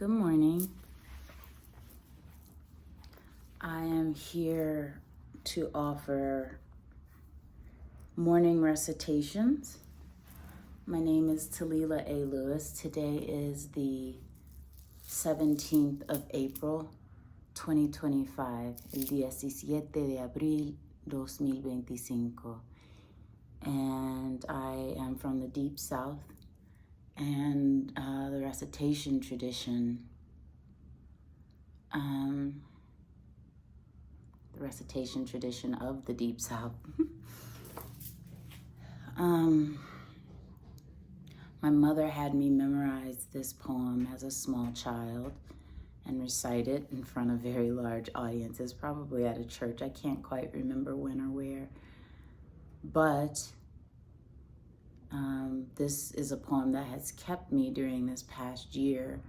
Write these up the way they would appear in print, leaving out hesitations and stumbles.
Good morning. I am here to offer morning recitations. My name is Talila A. Lewis. Today is the 17th of April, 2025, el 17 de abril 2025. And I am from the Deep South, and the recitation tradition, of the Deep South. My mother had me memorize this poem as a small child and recite it in front of very large audiences, probably at a church. I can't quite remember when or where. But this is a poem that has kept me during this past year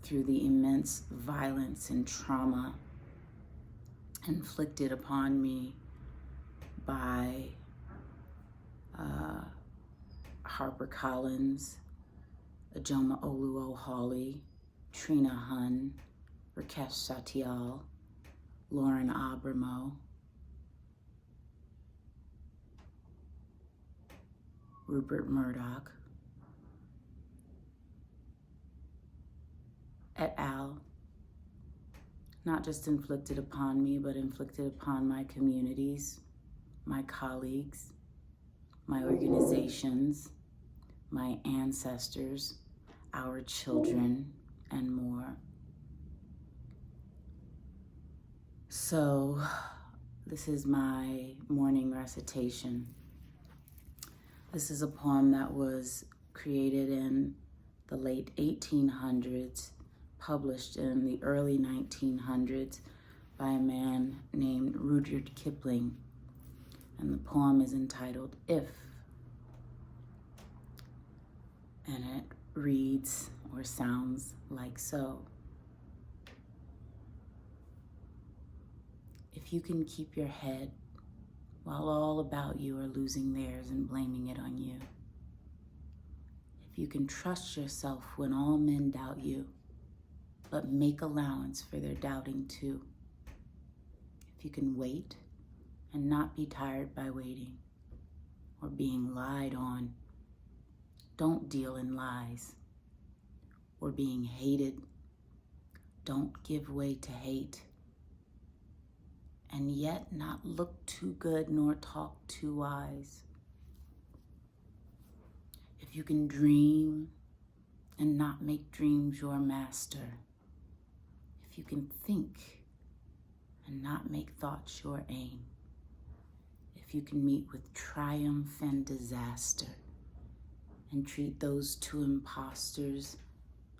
through the immense violence and trauma inflicted upon me by HarperCollins, Ijeoma Oluo Hawley, Trina Hun, Rakesh Satyal, Lauren Abramo, Rupert Murdoch, et al. Not just inflicted upon me, but inflicted upon my communities, my colleagues, my organizations, my ancestors, our children, and more. So this is my morning recitation. This is a poem that was created in the late 1800s, published in the early 1900s by a man named Rudyard Kipling. And the poem is entitled If. And it reads or sounds like so. If you can keep your head while all about you are losing theirs and blaming it on you. If you can trust yourself when all men doubt you, but make allowance for their doubting too. If you can wait and not be tired by waiting or being lied on, don't deal in lies. Or being hated, don't give way to hate. And yet not look too good nor talk too wise. If you can dream and not make dreams your master. If you can think and not make thoughts your aim. If you can meet with triumph and disaster and treat those two imposters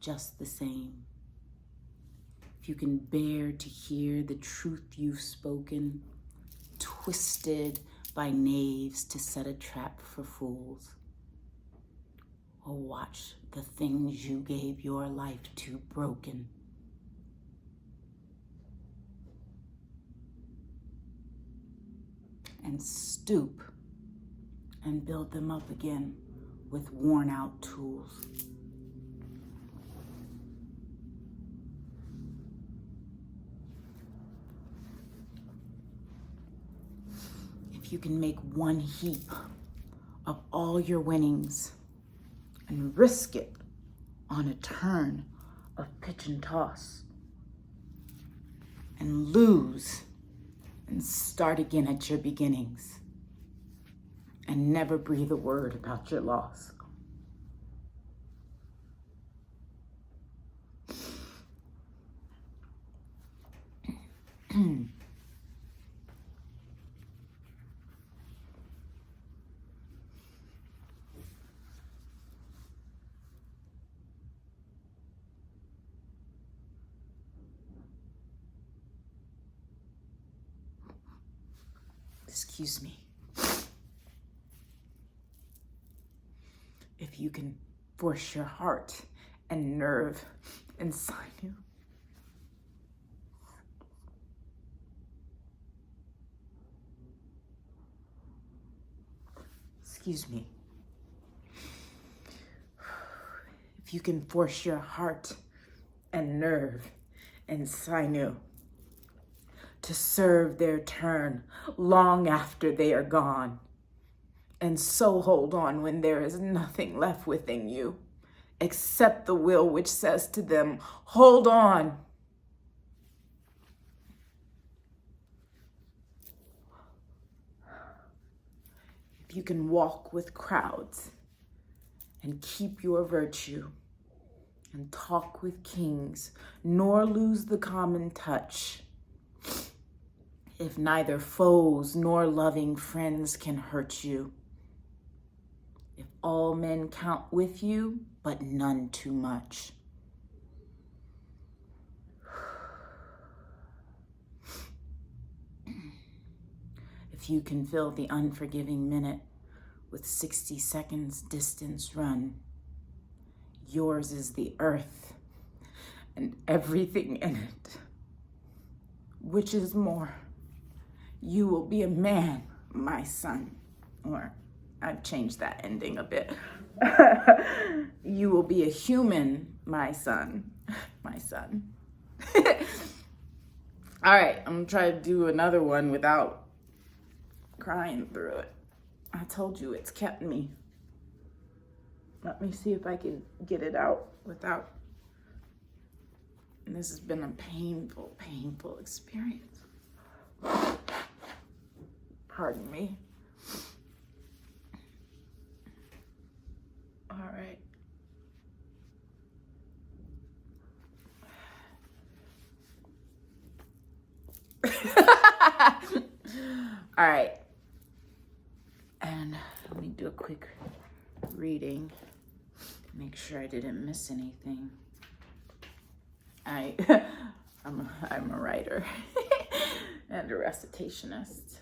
just the same. If you can bear to hear the truth you've spoken, twisted by knaves to set a trap for fools, or watch the things you gave your life to broken. And stoop and build them up again with worn out tools. If you can make one heap of all your winnings and risk it on a turn of pitch and toss and lose and start again at your beginnings and never breathe a word about your loss. Excuse me. If you can force your heart and nerve inside you, excuse me. If you can force your heart and nerve and sinew, to serve their turn long after they are gone, and so hold on when there is nothing left within you except the will which says to them, hold on. If you can walk with crowds and keep your virtue and talk with kings, nor lose the common touch, if neither foes nor loving friends can hurt you, if all men count with you, but none too much. If you can fill the unforgiving minute with 60 seconds distance run, yours is the earth and everything in it. Which is more, you will be a man, my son. Or I've changed that ending a bit. You will be a human, my son, my son. All right, I'm gonna try to do another one without crying through it. I told you it's kept me. Let me see if I can get it out without. And this has been a painful, painful experience. Pardon me. All right. All right. And let me do a quick reading. Make sure I didn't miss anything. I'm a writer and a recitationist.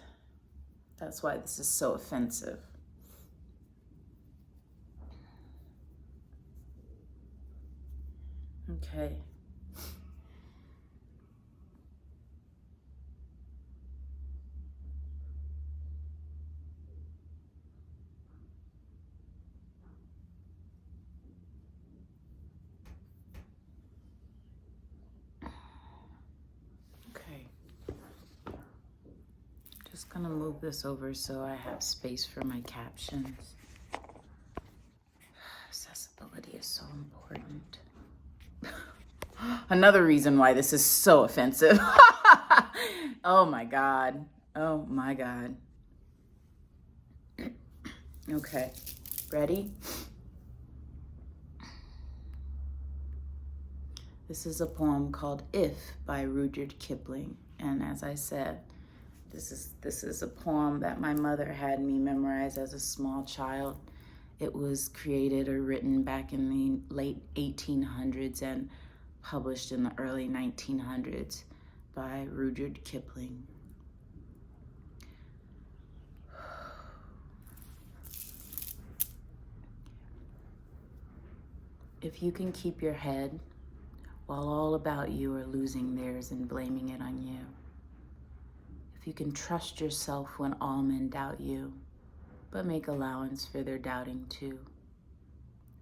That's why this is so offensive. Okay. Just gonna move this over so I have space for my captions. Accessibility is so important. Another reason why this is so offensive. Oh my God. Oh my God. Okay, ready? This is a poem called If by Rudyard Kipling. And as I said, this is a poem that my mother had me memorize as a small child. It was created or written back in the late 1800s and published in the early 1900s by Rudyard Kipling. If you can keep your head while all about you are losing theirs and blaming it on you. If you can trust yourself when all men doubt you, but make allowance for their doubting too.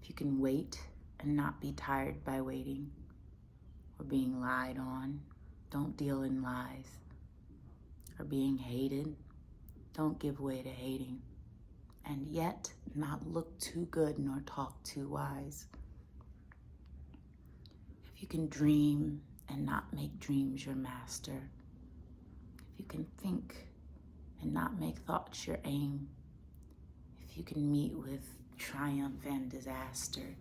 If you can wait and not be tired by waiting or being lied on, don't deal in lies. Or being hated, don't give way to hating. And yet not look too good nor talk too wise. If you can dream and not make dreams your master. If you can think and not make thoughts your aim. If you can meet with triumph and disaster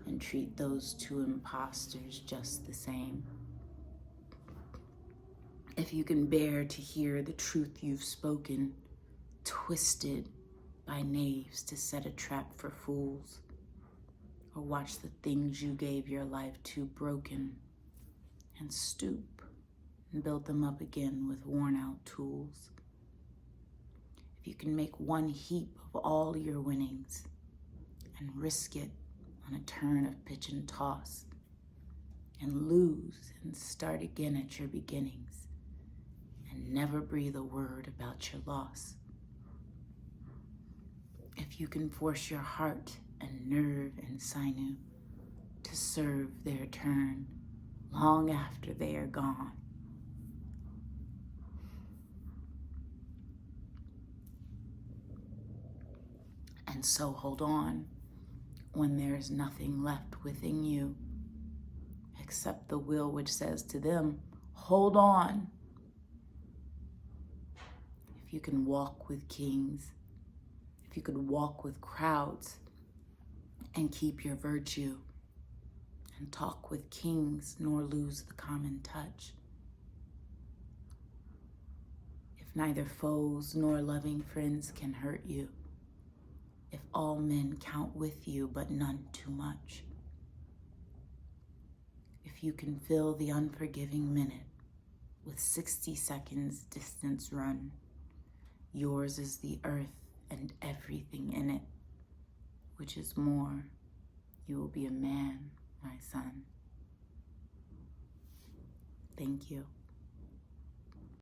and treat those two impostors just the same. If you can bear to hear the truth you've spoken, twisted by knaves to set a trap for fools, or watch the things you gave your life to broken and stoop and build them up again with worn out tools. If you can make one heap of all your winnings and risk it on a turn of pitch and toss and lose and start again at your beginnings and never breathe a word about your loss. If you can force your heart and nerve and sinew to serve their turn long after they are gone. And so hold on when there's nothing left within you except the will which says to them, hold on. If you can walk with kings, if you could walk with crowds and keep your virtue, and talk with kings nor lose the common touch. If neither foes nor loving friends can hurt you, if all men count with you but none too much, if you can fill the unforgiving minute with 60 seconds distance run, yours is the earth and everything in it, which is more, you will be a man, my son. Thank you.